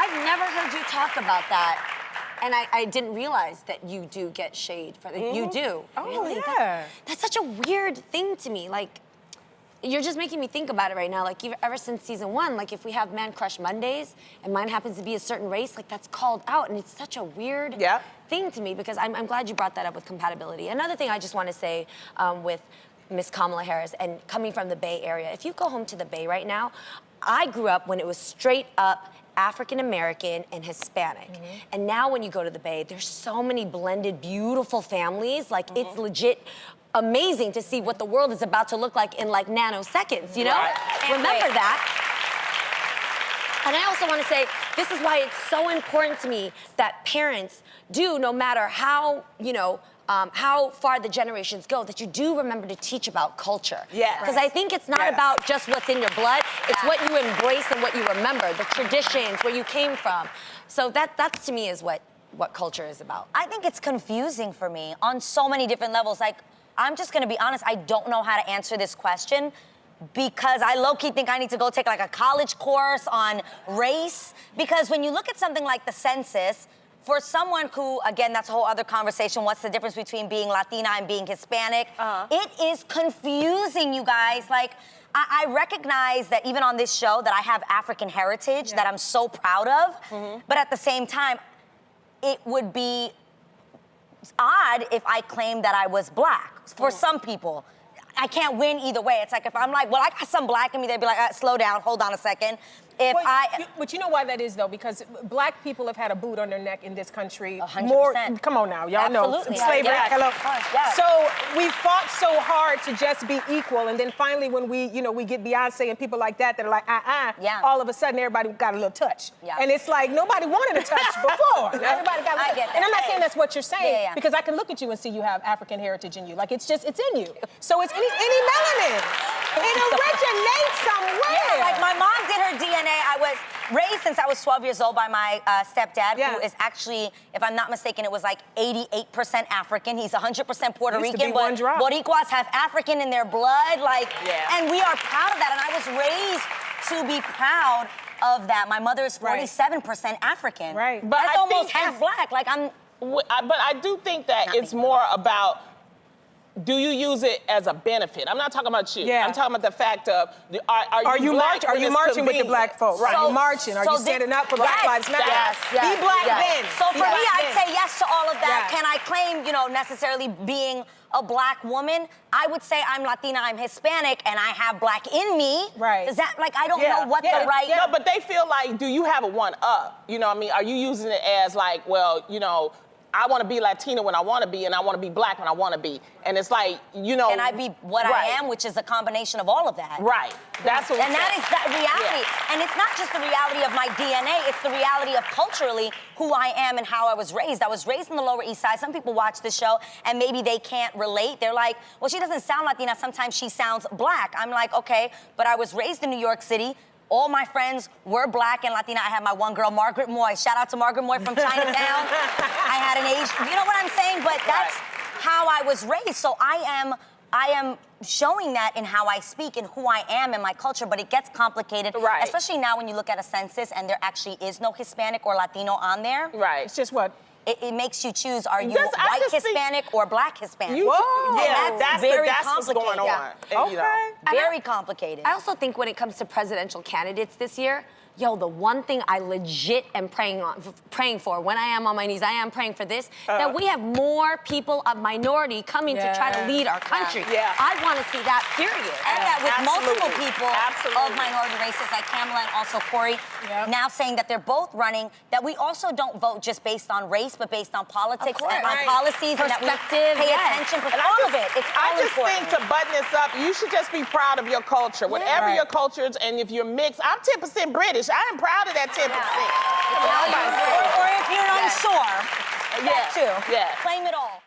I've never heard you talk about that. And I didn't realize that you do get shade for that. You do. Oh, really? yeah. That's such a weird thing to me. Like, you're just making me think about it right now. Like, ever since season 1, like, if we have Man Crush Mondays and mine happens to be a certain race, like, that's called out. And it's such a weird thing to me because I'm glad you brought that up with compatibility. Another thing I just want to say with Miss Kamala Harris and coming from the Bay Area, if you go home to the Bay right now, I grew up when it was straight up African-American and Hispanic. And now when you go to the Bay, there's so many blended, beautiful families. Like, it's legit amazing to see what the world is about to look like in like nanoseconds, you know? Remember that. And I also want to say, this is why it's so important to me that parents do, no matter how, you know, how far the generations go, that you do remember to teach about culture. Because I think it's not about just what's in your blood, it's what you embrace and what you remember, the traditions, where you came from. So that to me is what culture is about. I think it's confusing for me on so many different levels. Like, I'm just gonna be honest, I don't know how to answer this question because I low-key think I need to go take like a college course on race. Because when you look at something like the census, for someone who, again, that's a whole other conversation, what's the difference between being Latina and being Hispanic? It is confusing, you guys. Like, I recognize that even on this show that I have African heritage that I'm so proud of, but at the same time, it would be odd if I claimed that I was black. For some people, I can't win either way. It's like if I'm like, well, I got some black in me, they'd be like, slow down, hold on a second. But you know why that is, though? Because black people have had a boot on their neck in this country. 100%. More, come on now, y'all know. Slavery, hello. So we fought so hard to just be equal, and then finally when we get Beyonce and people like that are like, all of a sudden everybody got a little touch. And it's like, nobody wanted a touch before. Everybody got a touch. And I'm not saying that's what you're saying, because I can look at you and see you have African heritage in you. Like, it's in you. So it's any melanin. It originates somewhere. Yeah, like my mom did her DNA. I was raised since I was 12 years old by my stepdad, who is actually, if I'm not mistaken, it was like 88% African. He's 100% Puerto Rican, but Boricuas have African in their blood, like, and we are proud of that. And I was raised to be proud of that. My mother is 47% African. But that's almost half black. Like, but I do think that it's more about, do you use it as a benefit? I'm not talking about you. I'm talking about the fact of, are you marching with the black folks? Right. Are you marching? Are you standing up for Black Lives Matter? Be black then. So for me, I'd say yes to all of that. Can I claim, necessarily being a black woman? I would say I'm Latina, I'm Hispanic, and I have black in me. Is that, like, I don't know what the right... No, but they feel like, do you have a one-up? You know what I mean? Are you using it as like, well, I want to be Latina when I want to be, and I want to be black when I want to be. And it's like, Can I be what I am, which is a combination of all of that? That's what And that is the reality. And it's not just the reality of my DNA, it's the reality of culturally who I am and how I was raised. I was raised in the Lower East Side. Some people watch this show, and maybe they can't relate. They're like, well, she doesn't sound Latina. Sometimes she sounds black. I'm like, okay, but I was raised in New York City. All my friends were black and Latina. I had my one girl, Margaret Moy. Shout out to Margaret Moy from Chinatown. I had an Asian, you know what I'm saying? But that's how I was raised. So I am showing that in how I speak and who I am in my culture, but it gets complicated, especially now when you look at a census and there actually is no Hispanic or Latino on there. It's just what? It makes you choose, are you white Hispanic or black Hispanic? That's very what's going on. Very complicated. I also think when it comes to presidential candidates this year, the one thing I legit am praying for, when I am on my knees, I am praying for this, that we have more people of minority coming to try to lead our country. I want to see that, period. And that with multiple people of minority races like Kamala and also Corey now saying that they're both running, that we also don't vote just based on race, but based on politics and on policies, and that we pay attention to all of it. It's all important. I just think to button this up, you should just be proud of your culture. Whatever your culture is, and if you're mixed, I'm 10% British. I am proud of that 10%. Or if you're unsure, that too. Claim it all.